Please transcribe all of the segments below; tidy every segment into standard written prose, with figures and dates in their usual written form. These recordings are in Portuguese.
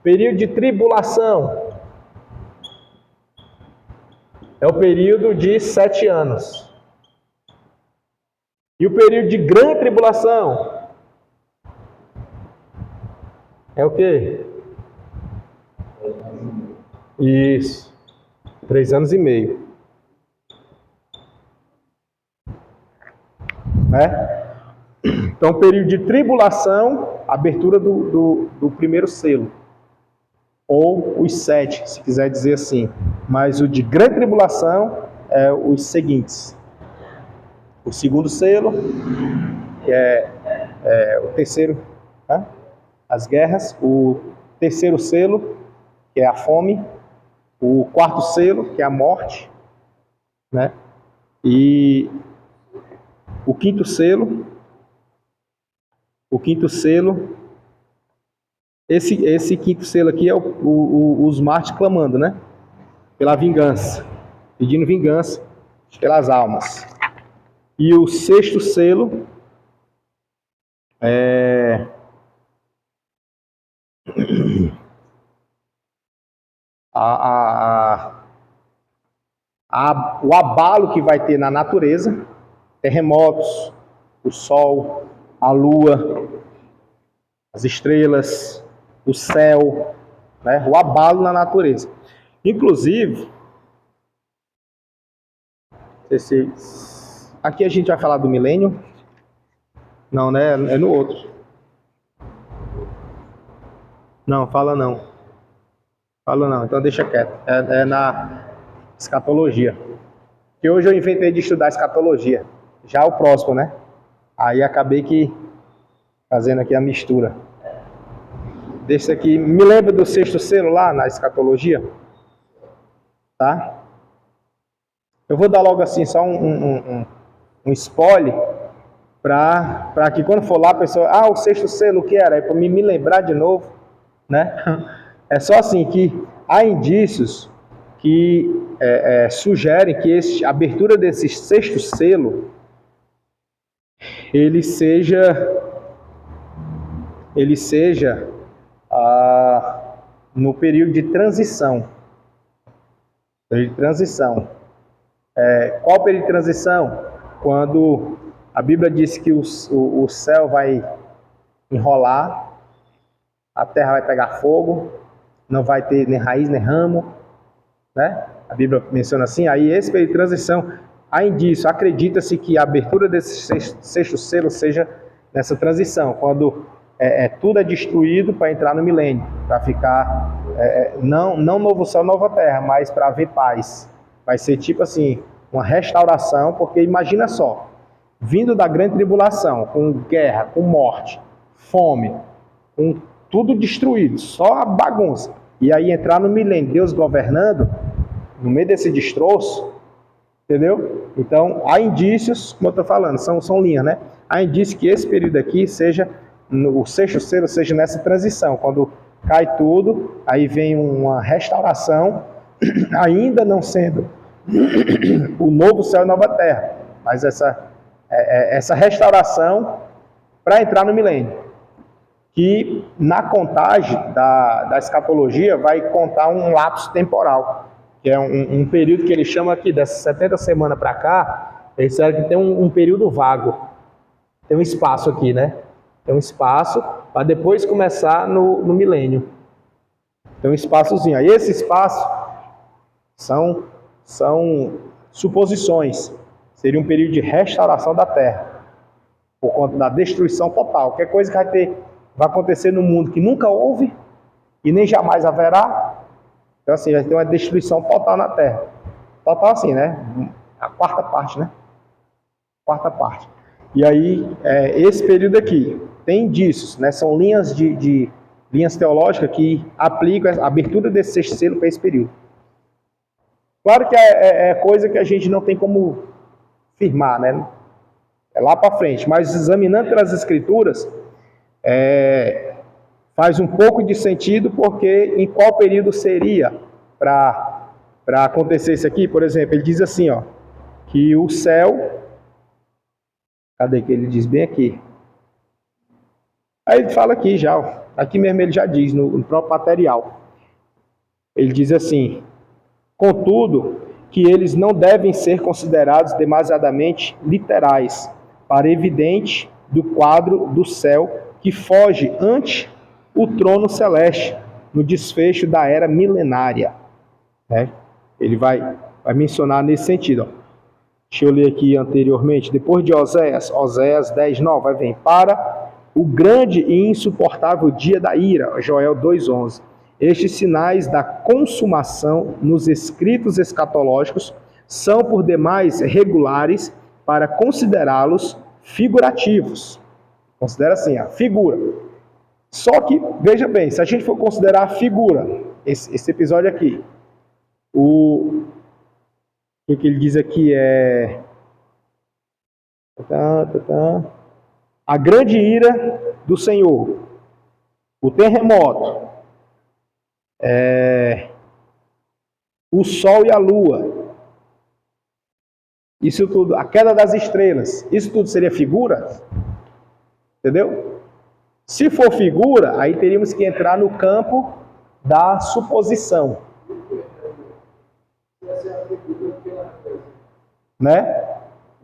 Período de tribulação é o período de 7 anos. E o período de grande tribulação é o quê? Isso. 3 anos e meio. Né? Então, período de tribulação, abertura do primeiro selo. Ou os 7, se quiser dizer assim. Mas o de grande tribulação é os seguintes. O segundo selo, que é o terceiro, né? As guerras. O terceiro selo, que é a fome. O quarto selo, que é a morte. Né? E o quinto selo, esse quinto selo aqui é os mártires clamando, né? Pela vingança, pedindo vingança pelas almas. E o sexto selo é o abalo que vai ter na natureza, terremotos, o sol, a lua, as estrelas, o céu, né? O abalo na natureza. Inclusive, aqui a gente vai falar do milênio? Não, né? É no outro. Não, fala não. Fala não, então deixa quieto. É na escatologia. Que hoje eu inventei de estudar escatologia. Já o próximo, né? Aí acabei que fazendo aqui a mistura. Desse aqui, me lembra do sexto selo lá na escatologia? Tá? Eu vou dar logo assim, só um spoiler, para que quando for lá a pessoa, o sexto selo, o que era? É para me lembrar de novo, né? É só assim que há indícios que sugerem que a abertura desse sexto selo, ele seja no período de transição. Período de transição. Qual o período de transição? Quando a Bíblia diz que o céu vai enrolar, a terra vai pegar fogo, não vai ter nem raiz nem ramo, né? A Bíblia menciona assim. Aí esse período de transição, há indício, acredita-se que a abertura desse sexto selo seja nessa transição, quando tudo é destruído para entrar no milênio, para ficar, não novo céu, nova terra, mas para haver paz. Vai ser tipo assim, uma restauração, porque imagina só, vindo da grande tribulação, com guerra, com morte, fome, com tudo destruído, só a bagunça. E aí entrar no milênio, Deus governando, no meio desse destroço, entendeu? Então, há indícios, como eu estou falando, são linhas, né? Há indícios que esse período aqui seja, o sexto selo seja nessa transição, quando cai tudo, aí vem uma restauração, ainda não sendo o novo céu e nova terra, mas essa restauração para entrar no milênio, que na contagem da escatologia vai contar um lapso temporal, que é um período que ele chama aqui, dessas 70 semanas para cá, eles disseram que tem um período vago, tem um espaço aqui, né? Tem um espaço para depois começar no milênio. Tem um espaçozinho. Aí esse espaço são suposições. Seria um período de restauração da terra, por conta da destruição total. Que é coisa que vai acontecer no mundo que nunca houve e nem jamais haverá. Então assim, vai ter uma destruição total na terra. Total assim, né? A quarta parte, né? Quarta parte. E aí, esse período aqui, tem indícios, né? São linhas linhas teológicas que aplicam a abertura desse sexto selo para esse período. Claro que é coisa que a gente não tem como firmar, né? É lá para frente, mas examinando pelas escrituras, faz um pouco de sentido, porque em qual período seria para acontecer isso aqui? Por exemplo, ele diz assim, ó, que o céu, cadê que ele diz bem aqui? Aí ele fala aqui já, ó, Aqui mesmo ele já diz, no próprio material. Ele diz assim: contudo, que eles não devem ser considerados demasiadamente literais, para evidente do quadro do céu que foge ante o trono celeste, no desfecho da era milenária. Né? Ele vai mencionar nesse sentido. Ó. Deixa eu ler aqui anteriormente. Depois de Oséias 10:9, vai vir para o grande e insuportável dia da ira, Joel 2:11. Estes sinais da consumação nos escritos escatológicos são por demais regulares para considerá-los figurativos. Considera assim, a figura. Só que, veja bem, se a gente for considerar a figura, esse episódio aqui, o que ele diz aqui é a grande ira do Senhor, o terremoto, o sol e a lua, isso tudo, a queda das estrelas, isso tudo seria figura? Entendeu? Se for figura, aí teríamos que entrar no campo da suposição. Né?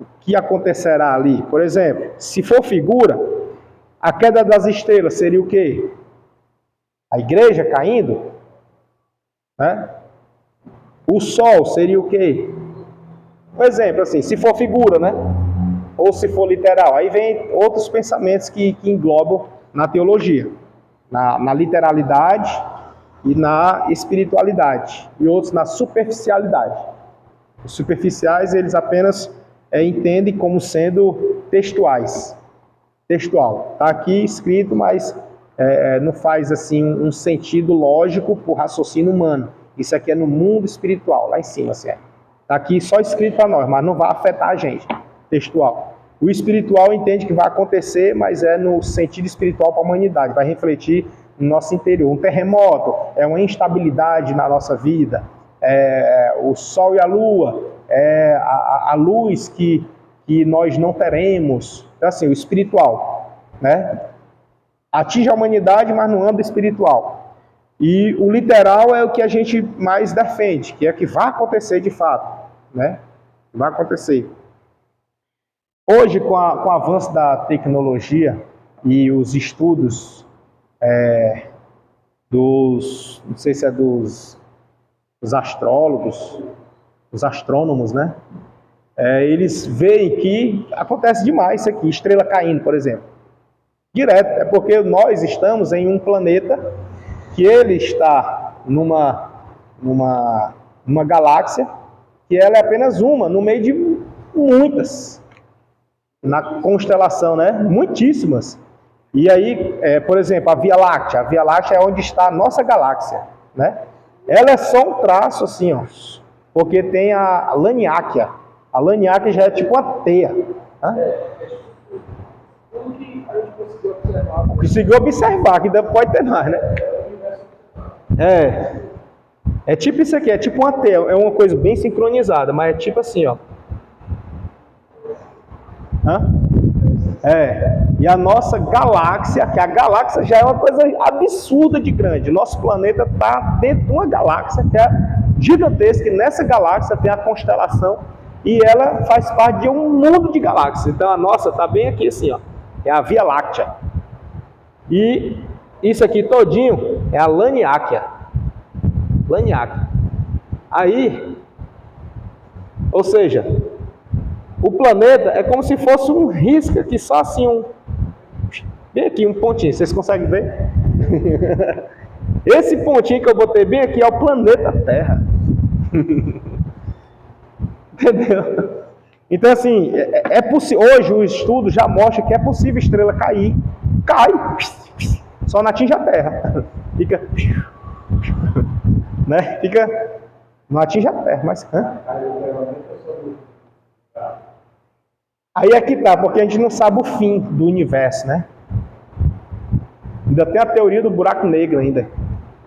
O que acontecerá ali? Por exemplo, se for figura, a queda das estrelas seria o quê? A igreja caindo? Né? O sol seria o quê? Por exemplo, assim, se for figura, né? Ou se for literal. Aí vem outros pensamentos que englobam na teologia, na literalidade e na espiritualidade, e outros na superficialidade. Os superficiais, eles apenas entendem como sendo textuais. Textual. Está aqui escrito, mas não faz assim um sentido lógico para o raciocínio humano. Isso aqui é no mundo espiritual, lá em cima. Assim, está aqui só escrito para nós, mas não vai afetar a gente. Textual. O espiritual entende que vai acontecer, mas é no sentido espiritual para a humanidade. Vai refletir no nosso interior. Um terremoto é uma instabilidade na nossa vida. O sol e a lua, a luz que nós não teremos. Então, assim, o espiritual, né? Atinge a humanidade, mas no âmbito espiritual. E o literal é o que a gente mais defende, que é que vai acontecer de fato, né? Vai acontecer. Hoje, com o avanço da tecnologia e os estudos não sei se é dos astrólogos, os astrônomos, né? Eles veem que acontece demais isso aqui, estrela caindo, por exemplo. Direto, é porque nós estamos em um planeta que ele está numa galáxia que ela é apenas uma, no meio de muitas, na constelação, né? Muitíssimas. E aí, por exemplo, a Via Láctea é onde está a nossa galáxia, né? Ela é só um traço assim, ó, porque tem a Laniáquia. A Laniáquia já é tipo uma teia. Como que a gente conseguiu observar? Conseguiu observar, que ainda pode ter mais, né? É tipo isso aqui, é tipo uma teia, é uma coisa bem sincronizada, mas é tipo assim, ó. E a nossa galáxia, que a galáxia já é uma coisa absurda de grande. Nosso planeta está dentro de uma galáxia que é gigantesca, e nessa galáxia tem a constelação, e ela faz parte de um mundo de galáxias. Então a nossa está bem aqui assim, ó. É a Via Láctea. E isso aqui todinho é a Laniáquia. Laniáquia. Aí, ou seja, o planeta é como se fosse um risco aqui, só assim, bem aqui, um pontinho. Vocês conseguem ver? Esse pontinho que eu botei bem aqui é o planeta Terra. Entendeu? Então, assim, hoje o estudo já mostra que é possível a estrela cair. Cai, só não atinge a Terra. Fica, né? Não atinge a Terra, mas... Aí é que tá, porque a gente não sabe o fim do universo, né? Ainda tem a teoria do buraco negro ainda.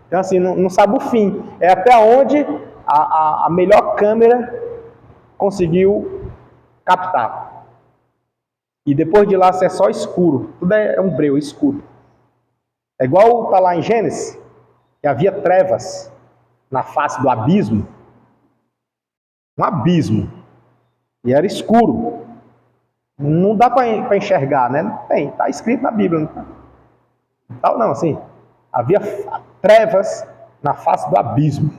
Então, assim, não sabe o fim. É até onde a melhor câmera conseguiu captar. E depois de lá é só escuro. Tudo é um breu escuro. É igual está lá em Gênesis, que havia trevas na face do abismo. Um abismo. E era escuro. Não dá para enxergar, né? Não tem, está escrito na Bíblia. Não, assim, havia trevas na face do abismo.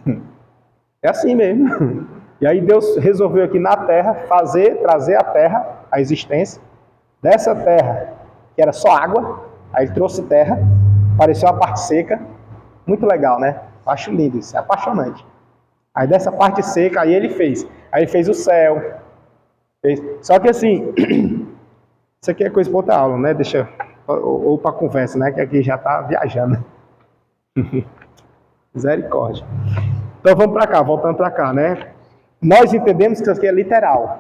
É assim mesmo. E aí Deus resolveu aqui na terra trazer a terra, a existência, dessa terra, que era só água, aí ele trouxe terra, apareceu a parte seca, muito legal, né? Acho lindo isso, é apaixonante. Aí dessa parte seca, aí ele fez o céu, só que assim, isso aqui é coisa para outra aula, né? Ou para conversa, né? Que aqui já está viajando. Misericórdia. Então vamos para cá, voltando para cá, né? Nós entendemos que isso aqui é literal.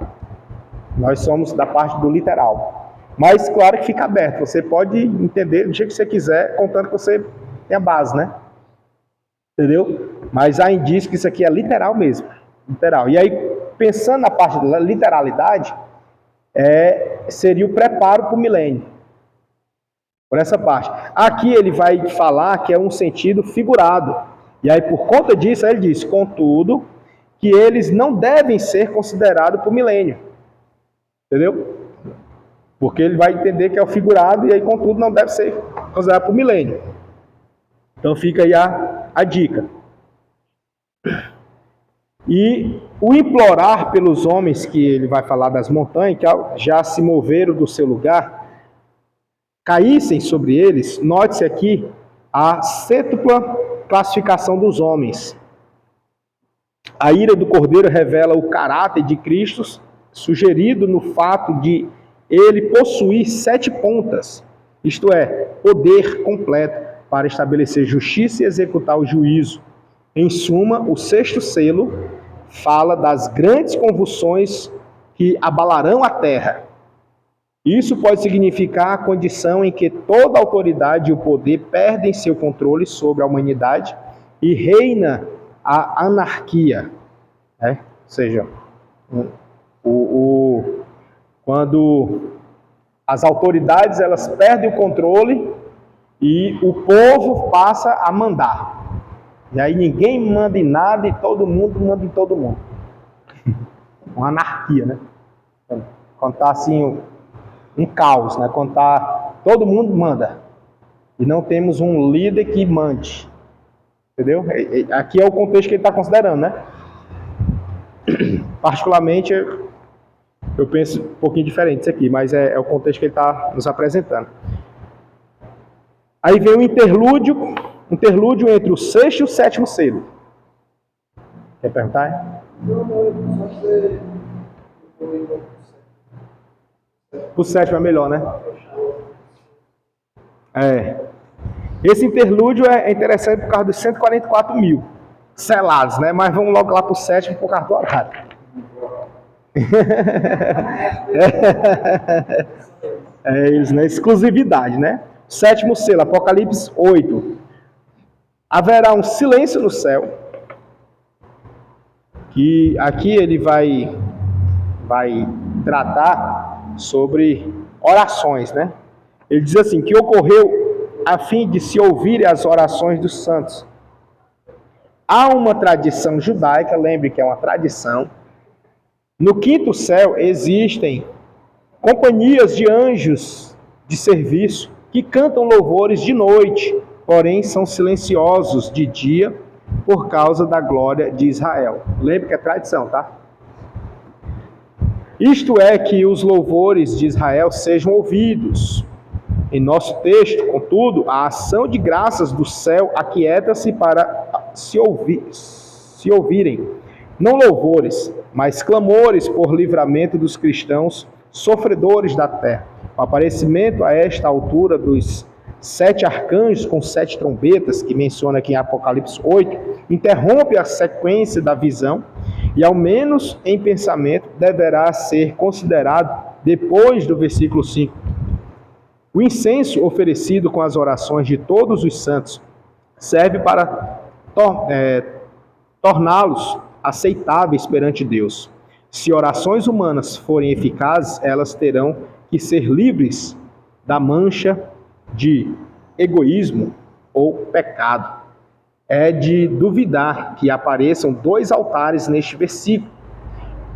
Nós somos da parte do literal. Mas claro que fica aberto. Você pode entender do jeito que você quiser, contanto que você tenha base, né? Entendeu? Mas há indício que isso aqui é literal mesmo. Literal. E aí, pensando na parte da literalidade, seria o preparo para o milênio. Por essa parte. Aqui ele vai falar que é um sentido figurado. E aí, por conta disso, ele diz, contudo, que eles não devem ser considerados para o milênio. Entendeu? Porque ele vai entender que é o figurado e aí, contudo, não deve ser considerado para o milênio. Então fica aí a dica. E o implorar pelos homens, que ele vai falar das montanhas, que já se moveram do seu lugar, caíssem sobre eles, note-se aqui a cêntupla classificação dos homens. A ira do Cordeiro revela o caráter de Cristo, sugerido no fato de ele possuir 7 pontas, isto é, poder completo para estabelecer justiça e executar o juízo. Em suma, o 6º selo fala das grandes convulsões que abalarão a terra. Isso pode significar a condição em que toda a autoridade e o poder perdem seu controle sobre a humanidade e reina a anarquia. Ou seja, quando as autoridades elas perdem o controle e o povo passa a mandar. E aí ninguém manda em nada e todo mundo manda em todo mundo. Uma anarquia, né? Quando está assim um caos, né? Quando tá, todo mundo manda. E não temos um líder que mande. Entendeu? Aqui é o contexto que ele está considerando, né? Particularmente, eu penso um pouquinho diferente isso aqui, mas é o contexto que ele está nos apresentando. Aí vem o interlúdio entre o 6º e o 7º selo. Quer perguntar? O 7º é melhor, né? Esse interlúdio é interessante por causa dos 144 mil selados, né? Mas vamos logo lá para o 7º por causa do horário. Eles, né? Exclusividade, né? 7º selo, Apocalipse 8. Haverá um silêncio no céu. Que aqui ele vai tratar sobre orações, né? Ele diz assim, que ocorreu a fim de se ouvirem as orações dos santos. Há uma tradição judaica, lembre que é uma tradição. No 5º céu existem companhias de anjos de serviço que cantam louvores de noite, porém são silenciosos de dia por causa da glória de Israel. Lembre que é tradição, tá? Isto é que os louvores de Israel sejam ouvidos. Em nosso texto, contudo, a ação de graças do céu aquieta-se para se ouvirem, não louvores, mas clamores por livramento dos cristãos sofredores da terra. O aparecimento a esta altura dos 7 arcanjos com 7 trombetas, que menciona aqui em Apocalipse 8, interrompe a sequência da visão e, ao menos em pensamento, deverá ser considerado depois do versículo 5. O incenso oferecido com as orações de todos os santos serve para torná-los aceitáveis perante Deus. Se orações humanas forem eficazes, elas terão que ser livres da mancha de egoísmo ou pecado. É de duvidar que apareçam 2 altares neste versículo.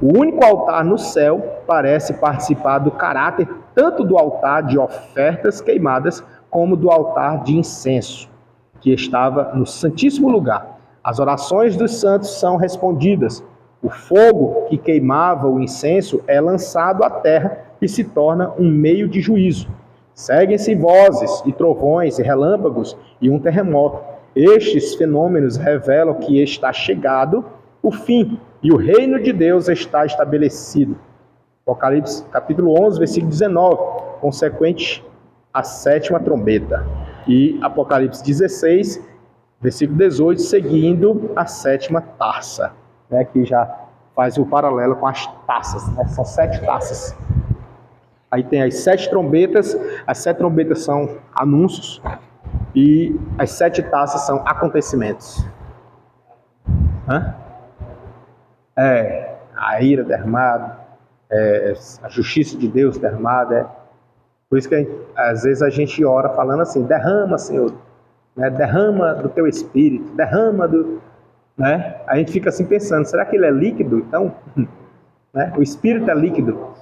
O único altar no céu parece participar do caráter tanto do altar de ofertas queimadas como do altar de incenso, que estava no Santíssimo Lugar. As orações dos santos são respondidas. O fogo que queimava o incenso é lançado à terra e se torna um meio de juízo. Seguem-se vozes e trovões e relâmpagos e um terremoto. Estes fenômenos revelam que está chegado o fim e o reino de Deus está estabelecido. Apocalipse capítulo 11, versículo 19, consequente à 7ª trombeta. E Apocalipse 16, versículo 18, seguindo a 7ª taça. Que já faz o paralelo com as taças, né? São 7 taças. Aí tem as 7 trombetas, as 7 trombetas são anúncios e as 7 taças são acontecimentos. A ira derramada, a justiça de Deus derramada. Por isso que às vezes a gente ora falando assim, derrama, Senhor, né? Derrama do teu espírito, derrama do... Né? A gente fica assim pensando, será que ele é líquido? Então, né? O espírito é líquido.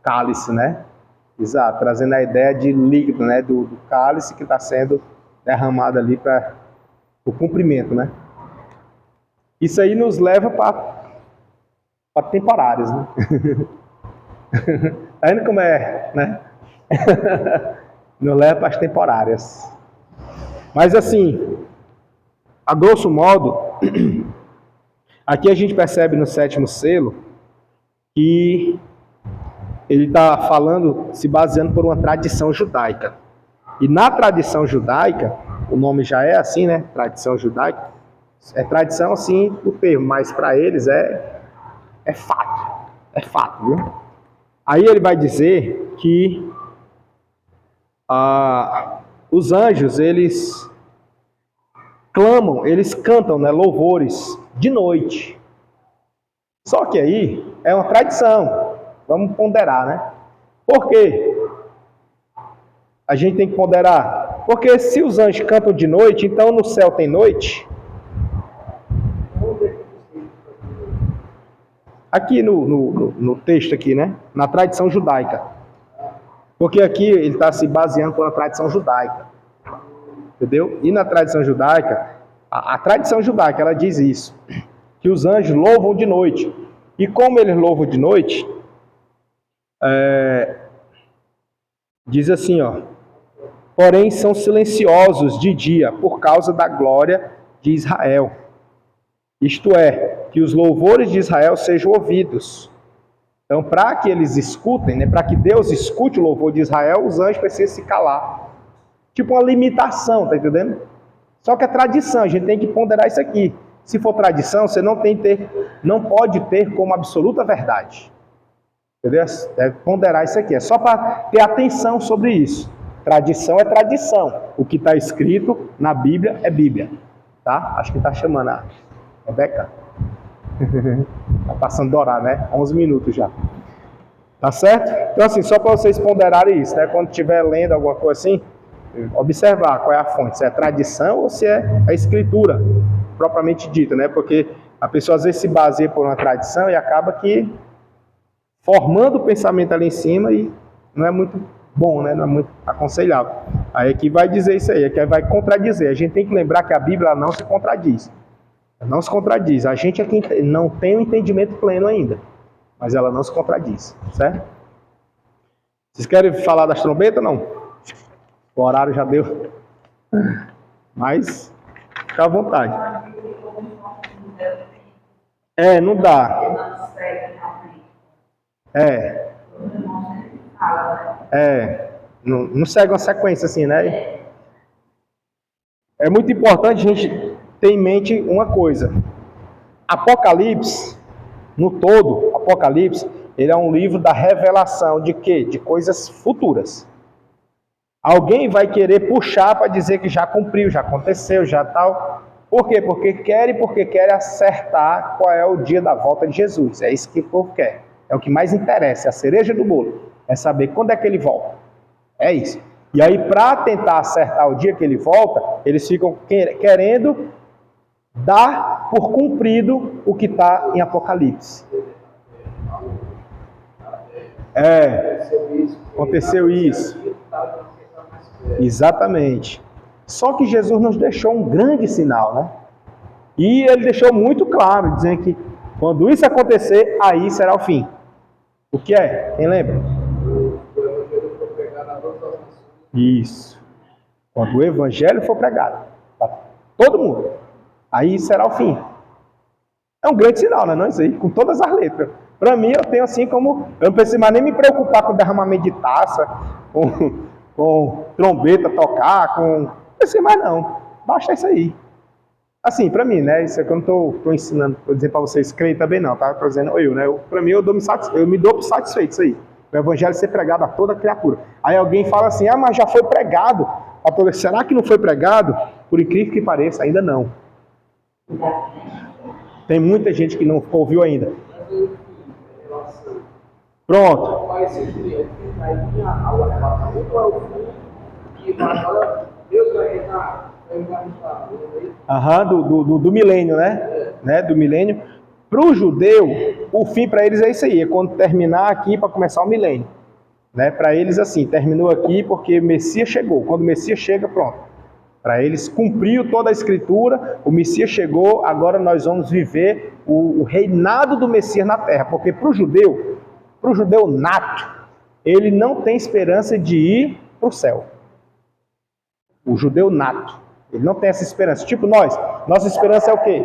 Cálice, né? Exato, trazendo a ideia de líquido, né? Do cálice que está sendo derramado ali para o cumprimento, né? Isso aí nos leva para temporários, né? Tá vendo como é, né? Nos leva para as temporárias. Mas assim, a grosso modo, aqui a gente percebe no 7º selo que ele está falando, se baseando por uma tradição judaica. E na tradição judaica, o nome já é assim, né? Tradição judaica. É tradição assim o termo, mas para eles é fato. É fato, viu? Aí ele vai dizer que os anjos, eles clamam, eles cantam, né, louvores de noite. Só que aí é uma tradição. Vamos ponderar, né? Por quê? A gente tem que ponderar. Porque se os anjos cantam de noite, então no céu tem noite. Aqui no texto aqui, né? Na tradição judaica. Porque aqui ele está se baseando na tradição judaica. Entendeu? E na tradição judaica, a tradição judaica, ela diz isso. Que os anjos louvam de noite. E como eles louvam de noite, diz assim, ó. Porém são silenciosos de dia por causa da glória de Israel. Isto é, que os louvores de Israel sejam ouvidos. Então, para que eles escutem, né, para que Deus escute o louvor de Israel, os anjos precisam se calar. Tipo uma limitação, tá entendendo? Só que é tradição, a gente tem que ponderar isso aqui. Se for tradição, você não pode ter como absoluta verdade. Entendeu? Deve ponderar isso aqui. É só para ter atenção sobre isso. Tradição é tradição. O que está escrito na Bíblia é Bíblia. Tá? Acho que está chamando a Rebeca. Está passando do horário, né? 11 minutos já. Tá certo? Então assim, só para vocês ponderarem isso, né? Quando estiver lendo alguma coisa assim, observar qual é a fonte. Se é tradição ou se é a escritura, propriamente dita, né? Porque a pessoa às vezes se baseia por uma tradição e acaba que formando o pensamento ali em cima e não é muito bom, né? Não é muito aconselhável. Aí aqui vai dizer isso aí, aqui vai contradizer. A gente tem que lembrar que a Bíblia não se contradiz. Ela não se contradiz. A gente aqui não tem um entendimento pleno ainda, mas ela não se contradiz, certo? Vocês querem falar das trombetas, não? O horário já deu. Mas fica à vontade. Não dá. Não segue uma sequência assim, né? É muito importante a gente ter em mente uma coisa. Apocalipse, no todo, Apocalipse, ele é um livro da revelação de quê? De coisas futuras. Alguém vai querer puxar para dizer que já cumpriu, já aconteceu, já tal. Por quê? Porque quer acertar qual é o dia da volta de Jesus. É isso que o povo quer. É o que mais interessa, é a cereja do bolo. É saber quando é que ele volta. É isso. E aí, para tentar acertar o dia que ele volta, eles ficam querendo dar por cumprido o que está em Apocalipse. Aconteceu isso. Exatamente. Só que Jesus nos deixou um grande sinal, né? E ele deixou muito claro, dizendo que quando isso acontecer, aí será o fim. O que é? Quem lembra? Isso. Quando o evangelho for pregado para todo mundo, aí será o fim. É um grande sinal, né? Não é isso aí? Com todas as letras. Para mim, eu tenho assim como... Eu não preciso mais nem me preocupar com derramamento de taça, com trombeta tocar, não preciso mais não. Basta isso aí. Assim, para mim, né? Isso é que eu não estou ensinando, estou dizendo para vocês, creem também não, tá? Estou dizendo eu, né? Para mim, eu me dou satisfeito isso aí. O evangelho ser pregado a toda criatura. Aí alguém fala assim, mas já foi pregado. Será que não foi pregado? Por incrível que pareça, ainda não. Tem muita gente que não ouviu ainda. Pronto. Do milênio, né? Do milênio. Para o judeu, o fim para eles é isso aí, é quando terminar aqui para começar o milênio. Né? Para eles assim, terminou aqui porque o Messias chegou. Quando o Messias chega, pronto. Para eles cumpriu toda a escritura, o Messias chegou, agora nós vamos viver o reinado do Messias na terra. Porque para o judeu nato, ele não tem esperança de ir para o céu. O judeu nato, ele não tem essa esperança. Tipo nós, nossa esperança é o quê?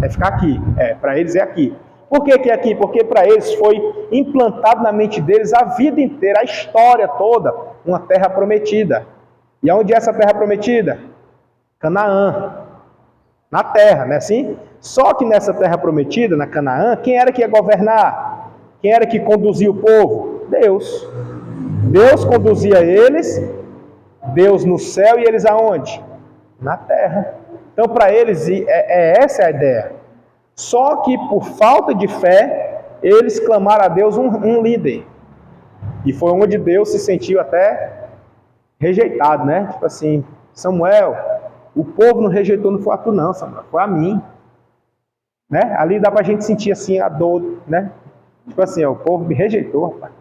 É ficar aqui. Para eles é aqui. Por que é aqui? Porque para eles foi implantado na mente deles a vida inteira, a história toda, uma terra prometida. E aonde é essa terra prometida? Canaã. Na terra, não é assim? Só que nessa terra prometida, na Canaã, quem era que ia governar? Quem era que conduzia o povo? Deus. Deus conduzia eles, Deus no céu e eles aonde? Na terra. Então para eles, essa é a ideia. Só que por falta de fé, eles clamaram a Deus um líder. E foi onde Deus se sentiu até rejeitado, né? Tipo assim, Samuel, o povo não rejeitou, não foi a tu não, Samuel, foi a mim. Né? Ali dá pra gente sentir assim a dor, né? Tipo assim, o povo me rejeitou, rapaz.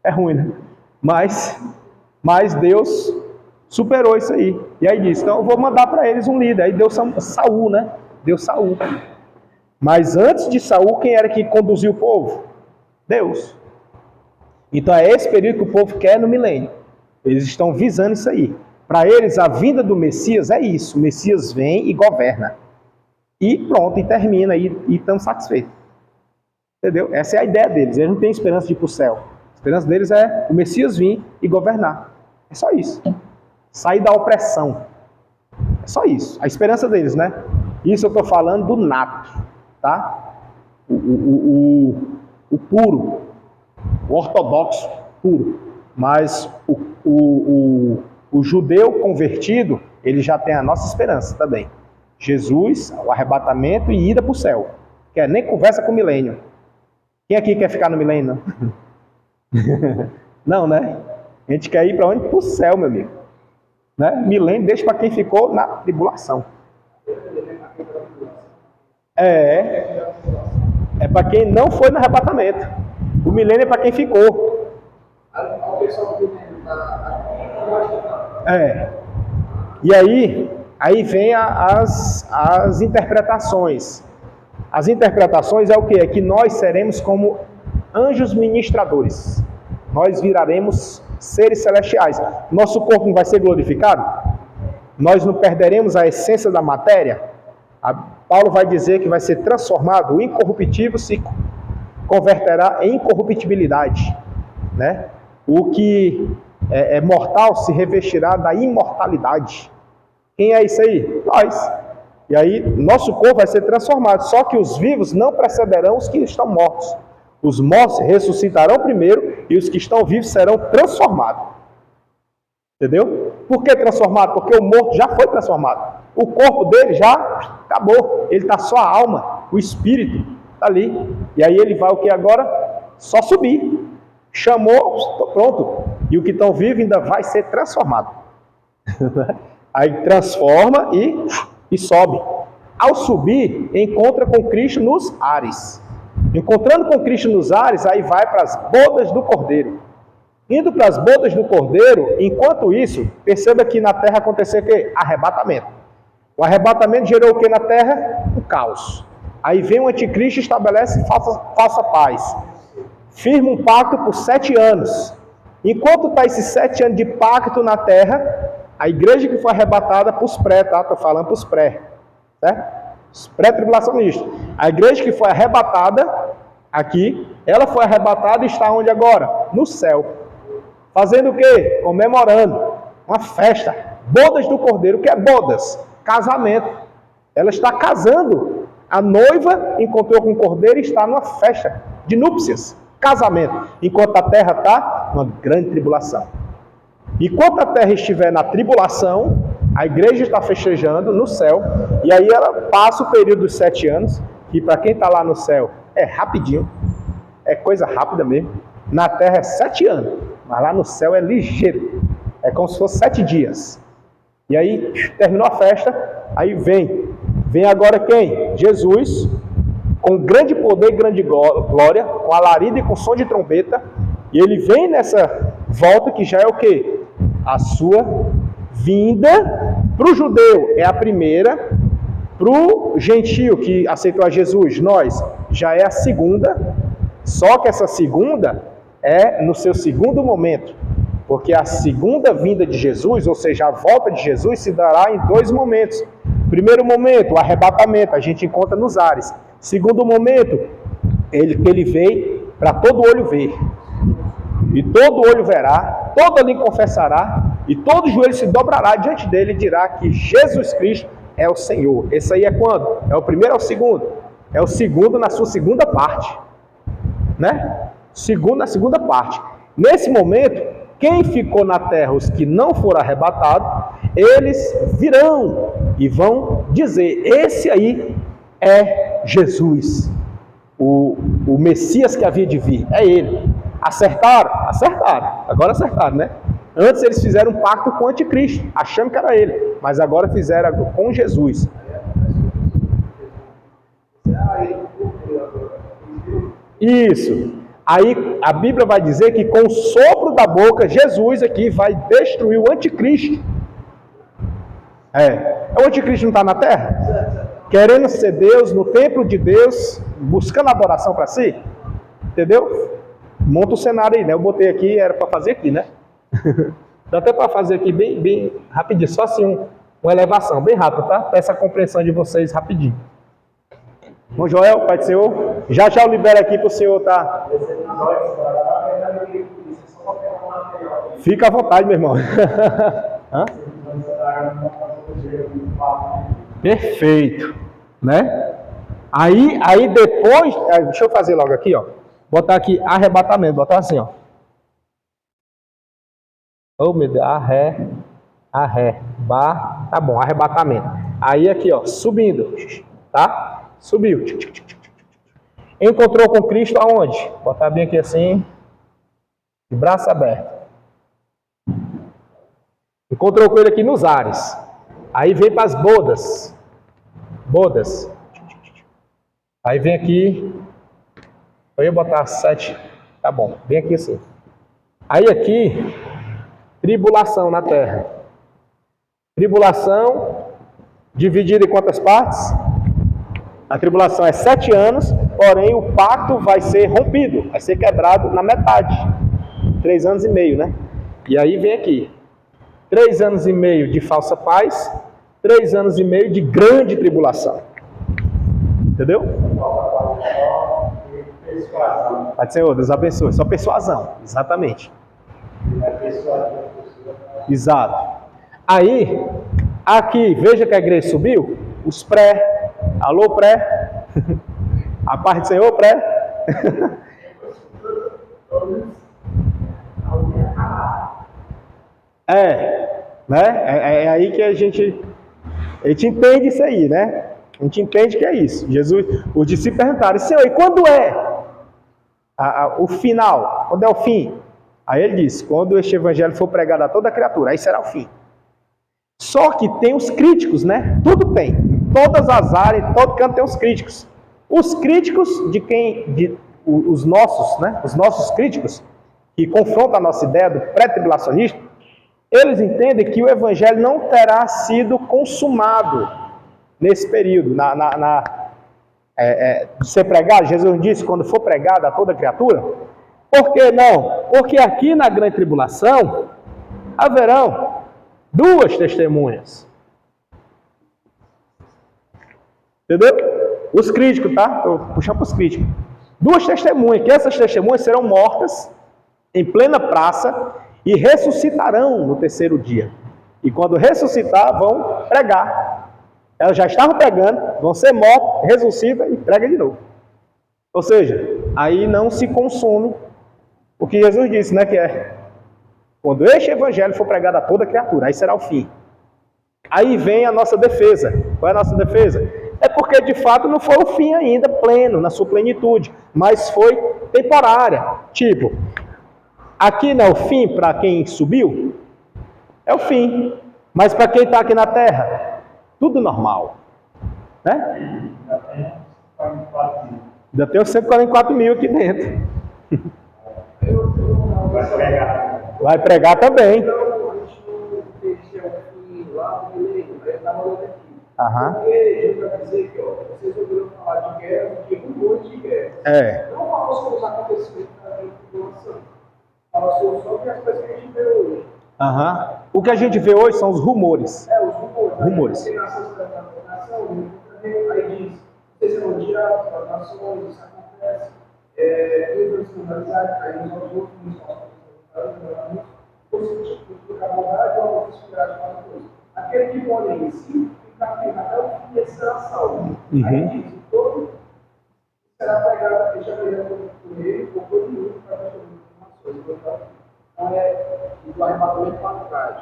É ruim, né? Mas Deus superou isso aí. E aí disse, então eu vou mandar para eles um líder. Aí deu Saul, né? Deu Saul. Mas antes de Saul, quem era que conduziu o povo? Deus. Então é esse período que o povo quer no milênio. Eles estão visando isso aí. Para eles, a vinda do Messias é isso. O Messias vem e governa. E pronto, e termina, e estamos satisfeitos. Entendeu? Essa é a ideia deles. Eles não têm esperança de ir para o céu. A esperança deles é o Messias vir e governar. É só isso. Sair da opressão. É só isso. A esperança deles, né? Isso eu estou falando do nato. Tá? O puro. O ortodoxo puro. Mas o judeu convertido, ele já tem a nossa esperança também. Jesus, o arrebatamento e ida para o céu. Quer nem conversa com o milênio. Quem aqui quer ficar no milênio? Não, né? A gente quer ir para onde? Para o céu, meu amigo. Né? Milênio deixa para quem ficou na tribulação. É para quem não foi no arrebatamento. O milênio é para quem ficou. E aí vem as interpretações. As interpretações é o quê? É que nós seremos como anjos ministradores. Nós viraremos seres celestiais. Nosso corpo não vai ser glorificado? Nós não perderemos a essência da matéria? Paulo vai dizer que vai ser transformado, o incorruptível se converterá em incorruptibilidade. Né? O que é mortal se revestirá da imortalidade. Quem é isso aí? Nós. E aí, nosso corpo vai ser transformado. Só que os vivos não precederão os que estão mortos. Os mortos ressuscitarão primeiro e os que estão vivos serão transformados. Entendeu? Por que transformado? Porque o morto já foi transformado. O corpo dele já acabou. Ele está só a alma, o espírito está ali. E aí ele vai o que agora? Só subir. Chamou, pronto. E o que estão vivos ainda vai ser transformado. Aí transforma e sobe. Ao subir, encontra com Cristo nos ares. Encontrando com Cristo nos ares, aí vai para as bodas do Cordeiro. Indo para as bodas do Cordeiro, enquanto isso, perceba que na terra aconteceu o quê? Arrebatamento. O arrebatamento gerou o que na terra? O caos. Aí vem o anticristo e estabelece falsa paz. Firma um pacto por 7 anos. Enquanto está esses 7 anos de pacto na terra, a igreja que foi arrebatada para os pré, tá? Estou falando para os pré. Certo? Os pré-tribulacionistas. A igreja que foi arrebatada aqui, ela foi arrebatada e está onde agora? No céu. Fazendo o quê? Comemorando uma festa. Bodas do Cordeiro. O que é bodas? Casamento. Ela está casando. A noiva encontrou com o Cordeiro e está numa festa de núpcias. Casamento. Enquanto a terra está numa grande tribulação. Enquanto a terra estiver na tribulação, a igreja está festejando no céu, e aí ela passa o período dos 7 anos, que para quem está lá no céu é rapidinho, é coisa rápida mesmo. Na terra é 7 anos, mas lá no céu é ligeiro, é como se fosse 7 dias. E aí terminou a festa, aí vem agora quem? Jesus, com grande poder e grande glória, com alarido e com som de trombeta, e ele vem nessa volta que já é o quê? A sua vinda. Para o judeu é a primeira, para o gentio que aceitou a Jesus, nós, já é a segunda, só que essa segunda é no seu segundo momento, porque a segunda vinda de Jesus, ou seja, a volta de Jesus, se dará em 2 momentos. Primeiro momento, o arrebatamento, a gente encontra nos ares. Segundo momento, ele veio para todo olho ver. E todo olho verá, toda língua confessará, e todo joelho se dobrará diante dele e dirá que Jesus Cristo é o Senhor. Esse aí é quando? É o primeiro ou o segundo? É o segundo na sua segunda parte. Né? Segundo na segunda parte. Nesse momento, quem ficou na terra, os que não foram arrebatados, eles virão e vão dizer, esse aí é Jesus, o Messias que havia de vir, é ele. Acertaram? Acertaram. Agora acertaram, né? Antes eles fizeram um pacto com o anticristo, achando que era ele. Mas agora fizeram com Jesus. Isso. Aí a Bíblia vai dizer que com o sopro da boca, Jesus aqui vai destruir o anticristo. O anticristo não está na terra? Querendo ser Deus, no templo de Deus, buscando adoração para si. Entendeu? Monta o cenário aí, né? Eu botei aqui, era para fazer aqui, né? Dá até para fazer aqui bem rapidinho, só assim uma elevação, bem rápido, tá? Para essa compreensão de vocês rapidinho. Bom, Joel, Pai do Senhor, já eu libero aqui para o Senhor, tá? Fica à vontade, meu irmão. Hã? Perfeito, né? Aí depois, deixa eu fazer logo aqui, ó. Botar aqui arrebatamento, botar assim, ó. Oh, meu Deus, tá bom, arrebatamento. Aí aqui, ó, subindo, tá? Subiu. Encontrou com Cristo aonde? Botar bem aqui assim, de braço aberto. Encontrou com ele aqui nos ares. Aí vem para as bodas. Aí vem aqui. Eu ia botar 7. Tá bom, vem aqui assim. Aí aqui, tribulação na terra. Tribulação dividida em quantas partes? A tribulação é 7 anos, porém o pacto vai ser rompido, vai ser quebrado na metade. 3 anos e meio, né? E aí vem aqui. 3 anos e meio de falsa paz, 3 anos e meio de grande tribulação. Entendeu? Pai do Senhor, Deus abençoe. Só persuasão, exatamente. Exato. Aí, aqui, veja que a igreja subiu. Os pré. Alô, pré. A paz do Senhor, pré. Né? É aí que a gente entende isso aí, né? A gente entende que é isso. Jesus, os discípulos perguntaram, Senhor, e quando é? O final, quando é o fim? Aí ele diz, quando este evangelho for pregado a toda criatura, aí será o fim. Só que tem os críticos, né? Tudo tem. Em todas as áreas, em todo canto tem os críticos. Os críticos os nossos, né? Os nossos críticos, que confrontam a nossa ideia do pré-tribulacionista, eles entendem que o evangelho não terá sido consumado nesse período, de ser pregado. Jesus disse, quando for pregado a toda criatura. Por que não? Porque aqui na grande tribulação haverão 2 testemunhas. Entendeu? Os críticos, tá? Estou puxando para os críticos. 2 testemunhas, que essas testemunhas serão mortas em plena praça e ressuscitarão no 3º dia. E quando ressuscitar, vão pregar. Elas já estavam pregando, vão ser mortas, ressuscita e prega de novo. Ou seja, aí não se consome o que Jesus disse, né? Que é, quando este evangelho for pregado a toda criatura, aí será o fim. Aí vem a nossa defesa. Qual é a nossa defesa? É porque de fato não foi o fim ainda pleno, na sua plenitude, mas foi temporária. Tipo, aqui não é o fim para quem subiu? É o fim. Mas para quem está aqui na terra, tudo normal. Né? Ainda tem os 144 mil aqui dentro. Vai pregar também. Aham. Porque vai dizer que vocês ouviram falar de guerra, de rumores de guerra. Não fala sobre os acontecimentos da tribulação. Fala sobre as coisas que a gente vê hoje. Aham. O que a gente vê hoje são os rumores. Os rumores. Rumores. Aí diz, vocês são odiados pelas nações, isso acontece. Eles escandalizados, caímos aos outros, vocês explicar a bondade ou vocês ficarem para Deus. Aquele que mora em si, fica firme até o fim e será salvo. Aí diz, todo será pregado, deixa pregado por ele, por todo mundo, para as nações. Então do arrebatamento para trás.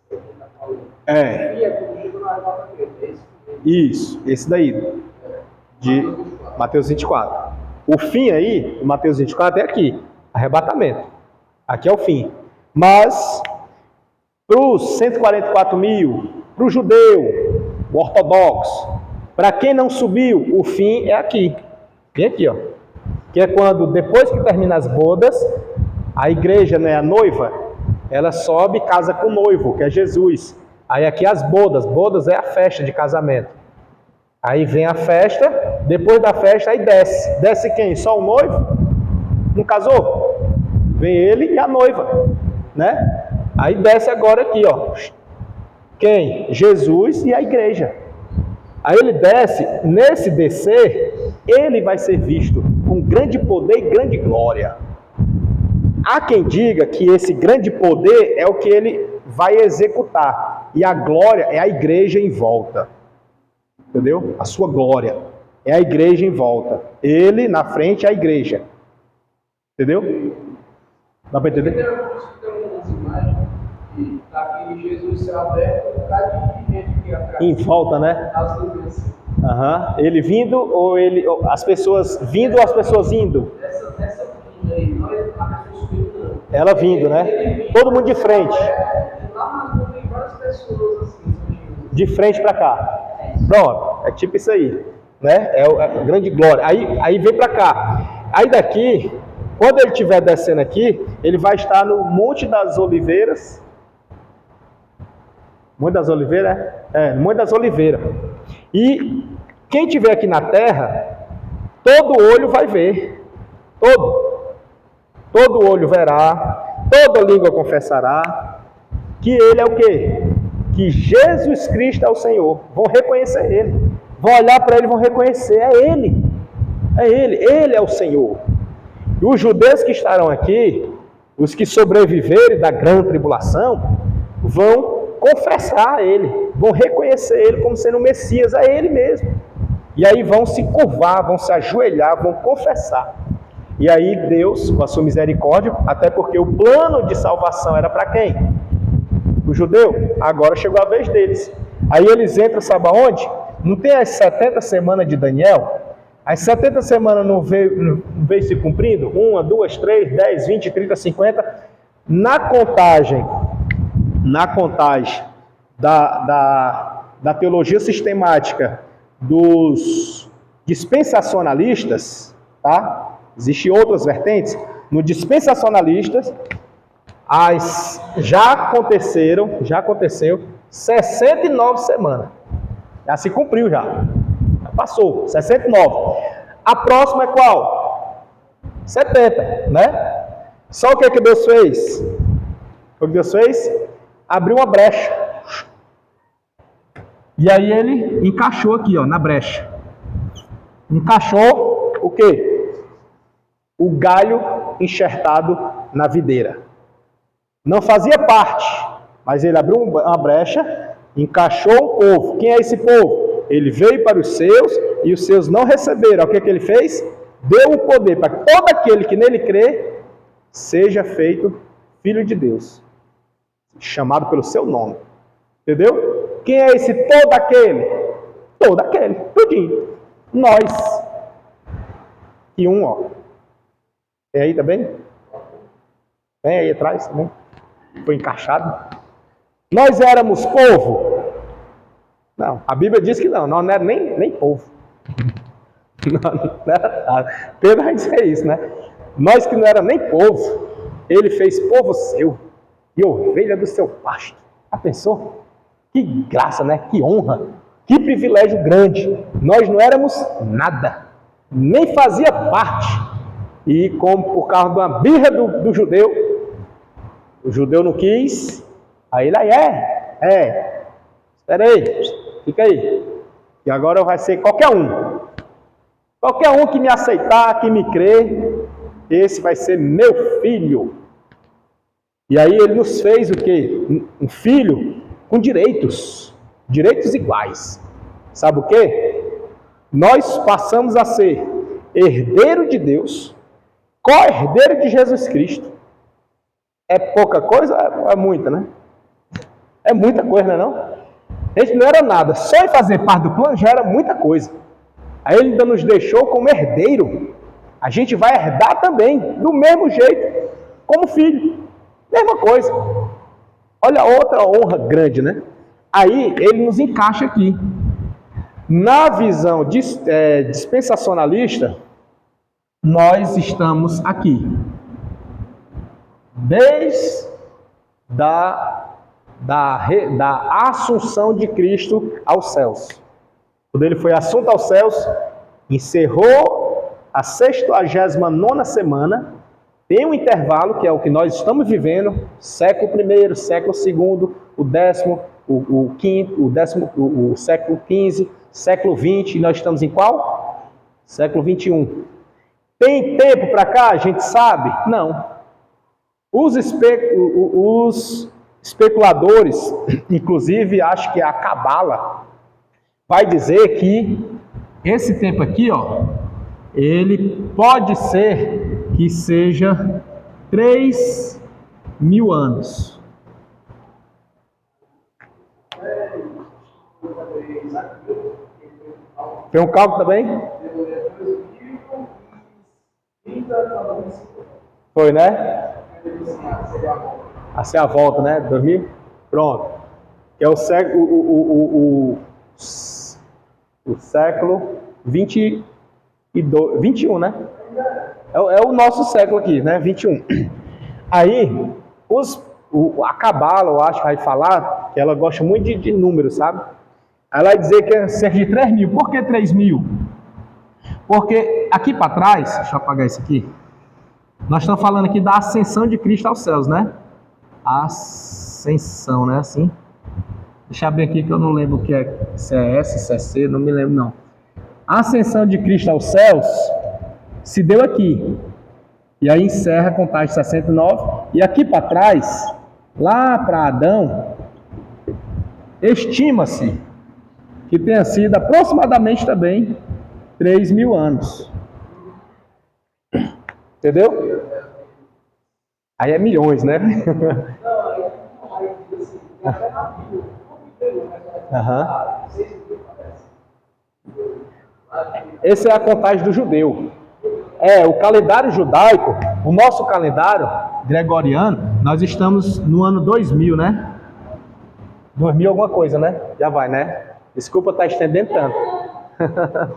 Quando chega no arrebatamento, Isso, esse daí. De Mateus 24. O fim aí, Mateus 24 é aqui, arrebatamento. Aqui é o fim. Mas, para os 144 mil, para o judeu, o ortodoxo, para quem não subiu, o fim é aqui. Bem aqui, ó. Que é quando, depois que termina as bodas, a igreja, né, a noiva, ela sobe e casa com o noivo, que é Jesus. Aí aqui as bodas. Bodas é a festa de casamento. Aí vem a festa, depois da festa aí desce. Desce quem? Só o noivo? Não casou? Vem ele e a noiva, né? Aí desce agora aqui, ó. Quem? Jesus e a igreja. Aí ele desce, nesse descer, ele vai ser visto com grande poder e grande glória. Há quem diga que esse grande poder é o que ele vai executar. E a glória é a igreja em volta. Entendeu? A sua glória é a igreja em volta. Ele na frente é a igreja. Entendeu? Dá para entender? Tem umas imagens que está aqui Jesus céu aberto, um bocado de gente aqui atrás. Em volta, né? As nuvens. Ele vindo ou as pessoas vindo ou as pessoas indo? Essa vinda aí, não é a pessoa subindo, não. Ela vindo, né? Todo mundo de frente. Lá nas nuvens tem várias pessoas assim. De frente para cá. Pronto, é tipo isso aí, né? É a grande glória. Aí vem para cá. Aí daqui, quando ele estiver descendo aqui, ele vai estar no Monte das Oliveiras. Monte das Oliveiras? Monte das Oliveiras. E quem estiver aqui na terra, todo olho vai ver. Todo olho verá, toda língua confessará que ele é o quê? Que Jesus Cristo é o Senhor. Vão reconhecer Ele. Vão olhar para Ele e vão reconhecer. É Ele. É Ele. Ele é o Senhor. E os judeus que estarão aqui, os que sobreviverem da grande tribulação, vão confessar a Ele. Vão reconhecer Ele como sendo o Messias. É Ele mesmo. E aí vão se curvar, vão se ajoelhar, vão confessar. E aí Deus, com a sua misericórdia, até porque o plano de salvação era para quem? O judeu, agora chegou a vez deles. Aí eles entram, sabe aonde? Não tem as 70 semanas de Daniel? As 70 semanas não veio se cumprindo? 1, 2, 3, 10, 20, 30, 50. Na contagem da teologia sistemática dos dispensacionalistas, tá? Existem outras vertentes. No dispensacionalistas, já aconteceu 69 semanas. Já se cumpriu já. Passou, 69. A próxima é qual? 70, né? Só o que Deus fez? O que Deus fez? Abriu uma brecha. E aí ele encaixou aqui, ó, na brecha. Encaixou o quê? O galho enxertado na videira. Não fazia parte, mas ele abriu uma brecha, encaixou um povo. Quem é esse povo? Ele veio para os seus e os seus não receberam. O que ele fez? Deu o poder para que todo aquele que nele crê seja feito filho de Deus, chamado pelo seu nome. Entendeu? Quem é esse todo aquele? Todo aquele, tudinho. Nós. E um, ó. Tem aí também? Tem aí atrás também? Foi encaixado. Nós éramos povo. Não, a Bíblia diz que não era nem povo. Não era nada. Pedro vai dizer isso, né? Nós que não era nem povo, ele fez povo seu e ovelha do seu pasto. Já pensou? Que graça, né? Que honra, que privilégio grande. Nós não éramos nada, nem fazia parte. E como por causa de uma birra do judeu, o judeu não quis, aí ele espera aí, fica aí. E agora vai ser qualquer um. Qualquer um que me aceitar, que me crer, esse vai ser meu filho. E aí ele nos fez o quê? Um filho com direitos iguais. Sabe o quê? Nós passamos a ser herdeiro de Deus, co-herdeiro de Jesus Cristo. É pouca coisa ou é muita, né? É muita coisa, não é? A gente não era nada, só em fazer parte do plano já era muita coisa. Aí ele ainda nos deixou como herdeiro. A gente vai herdar também, do mesmo jeito, como filho. Mesma coisa. Olha outra honra grande, né? Aí ele nos encaixa aqui. Na visão dispensacionalista, nós estamos aqui. Desde da assunção de Cristo aos céus. Quando ele foi assunto aos céus, encerrou a 69ª semana, tem um intervalo, que é o que nós estamos vivendo, século I, século II, o 10º, o 5º, o século XV, século XX, e nós estamos em qual? Século XXI. Tem tempo para cá, a gente sabe? Não. Os especuladores, inclusive acho que a Cabala, vai dizer que esse tempo aqui, ó, ele pode ser que seja 3.000 anos. Tem um cálculo também? Foi, né? Assim a volta, né? 2000? Pronto. Que é o século 21, né? É o nosso século aqui, né? 21. Aí, a Cabala, eu acho que vai falar, que ela gosta muito de números, sabe? Ela vai dizer que é cerca de 3.000. Por que 3.000? Porque aqui para trás, deixa eu apagar isso aqui, nós estamos falando aqui da ascensão de Cristo aos céus, né? Ascensão, né? Assim. Deixa eu abrir aqui que eu não lembro o que é, se é S, se é C, não me lembro não. A ascensão de Cristo aos céus se deu aqui. E aí encerra a contagem 69. E aqui para trás, lá para Adão, estima-se que tenha sido aproximadamente também 3.000 anos. Entendeu? Aí é milhões, né? Essa é a contagem do judeu. O calendário judaico, o nosso calendário gregoriano, nós estamos no ano 2000, né? 2000 alguma coisa, né? Já vai, né? Desculpa estar estendendo tanto.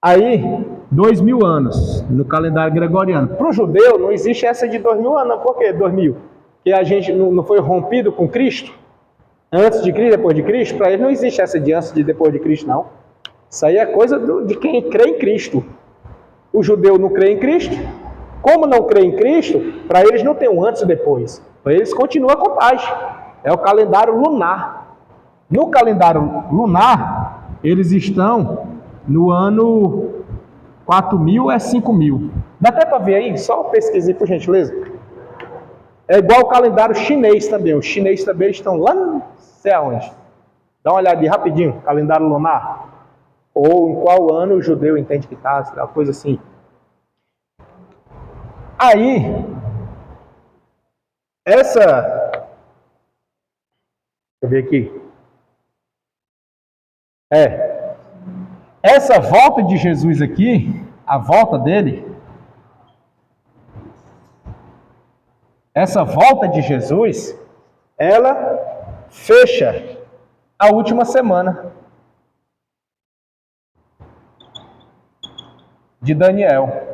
Aí, 2000 anos no calendário gregoriano. Para o judeu, não existe essa de 2000 anos, não. Por que 2000? Porque a gente não foi rompido com Cristo? Antes de Cristo, depois de Cristo? Para ele não existe essa de antes e depois de Cristo, não. Isso aí é coisa de quem crê em Cristo. O judeu não crê em Cristo. Como não crê em Cristo, para eles não tem um antes e depois. Para eles continua a contagem. É o calendário lunar. No calendário lunar, eles estão no ano 4000 é 5000. Dá até para ver aí? Só pesquisei por gentileza. É igual o calendário chinês também. Os chineses também estão lá não sei aonde. Dá uma olhadinha rapidinho, calendário lunar. Ou em qual ano o judeu entende que está, uma coisa assim. Aí, deixa eu ver aqui. Essa volta de Jesus aqui, a volta dele, essa volta de Jesus, ela fecha a última semana de Daniel.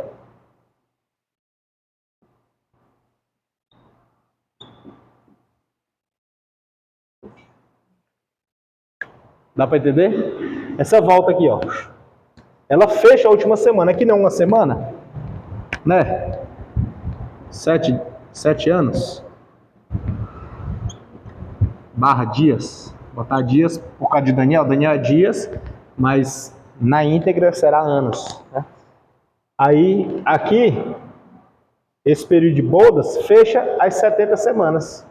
Dá para entender? Essa volta aqui, ó. Ela fecha a última semana. Aqui não é uma semana, né? 7 anos. Barra dias. Botar dias por causa de Daniel. Daniel é dias, mas na íntegra será anos, né? Aí, aqui, esse período de bodas fecha as 70 semanas.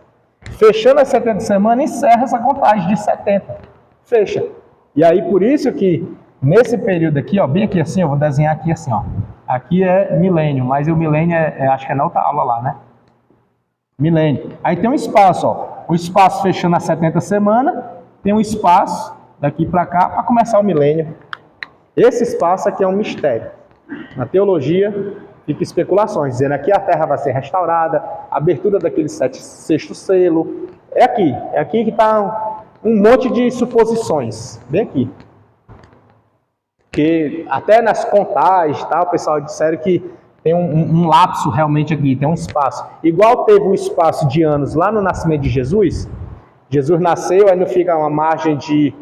Fechando as 70 semanas, encerra essa contagem de 70. Fecha. E aí, por isso que, nesse período aqui, ó, bem aqui assim, eu vou desenhar aqui assim, ó. Aqui é milênio, mas o milênio acho que é na outra aula lá, né? Milênio. Aí tem um espaço, ó. O espaço fechando as 70 semanas, tem um espaço daqui para cá para começar o milênio. Esse espaço aqui é um mistério. Na teologia, fica especulações, dizendo aqui a terra vai ser restaurada, a abertura daquele sexto selo. É aqui que está um monte de suposições, bem aqui. Porque até nas contagens, tá, o pessoal disseram que tem um lapso realmente aqui, tem um espaço. Igual teve um espaço de anos lá no nascimento de Jesus. Jesus nasceu, aí não fica uma margem de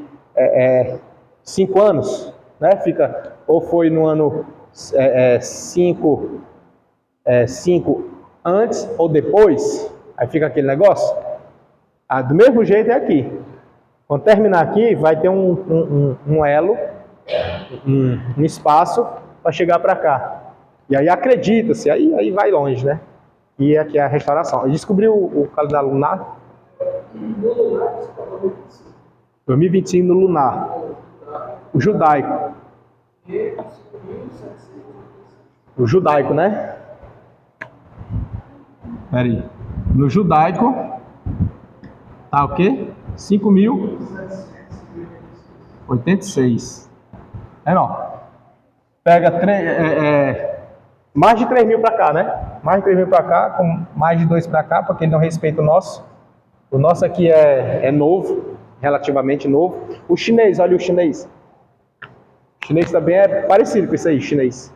5 anos, né? Fica, ou foi no ano 5 antes ou depois, aí fica aquele negócio. Do mesmo jeito é aqui. Quando terminar aqui, vai ter um elo, um espaço para chegar para cá. E aí acredita-se, aí vai longe, né? E aqui é a restauração. Eu descobri o calendário lunar. 2025 no lunar. O judaico. O judaico, né? Peraí. No judaico, tá o quê? 5.086. Não. Pega mais de 3.000 para cá, né? Mais de 3.000 para cá, com mais de 2 para cá, porque ele não respeita o nosso. O nosso aqui é novo, relativamente novo. O chinês, olha o chinês. O chinês também é parecido com isso aí, chinês.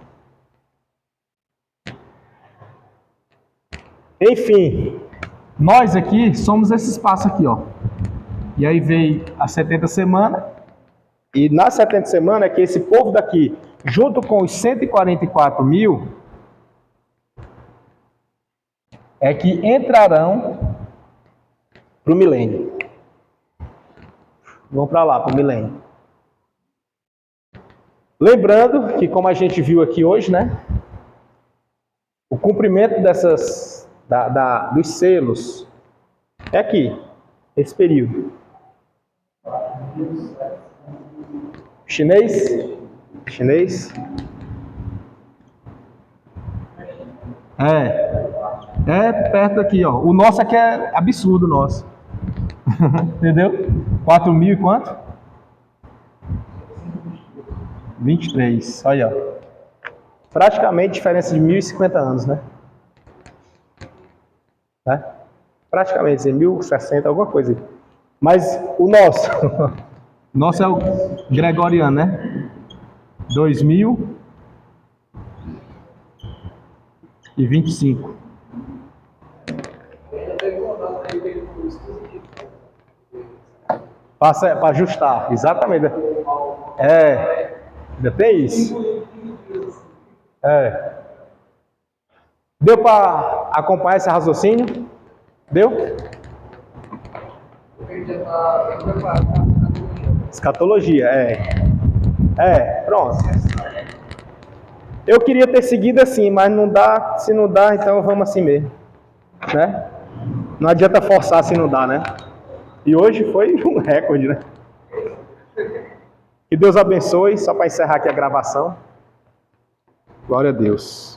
Enfim, nós aqui somos esse espaço aqui, ó. E aí veio as 70 semanas. E nas 70 semanas é que esse povo daqui, junto com os 144 mil, é que entrarão para o milênio. Vão para lá, para o milênio. Lembrando que, como a gente viu aqui hoje, né? O cumprimento dos selos é aqui, esse período. Chinês? É perto aqui, ó. O nosso aqui é absurdo, o nosso. Entendeu? 4.000 e quanto? 23, olha, ó. Praticamente diferença de 1050 anos, né? Praticamente, 1060, alguma coisa. Mas o nosso, nosso é o gregoriano, né? 2025. Para ajustar, exatamente. Ainda tem isso. Deu para acompanhar esse raciocínio? Deu? Escatologia, pronto. Eu queria ter seguido assim, mas não dá. Se não dá, então vamos assim mesmo, né? Não adianta forçar se não dá, né? E hoje foi um recorde, né? Que Deus abençoe, só para encerrar aqui a gravação. Glória a Deus.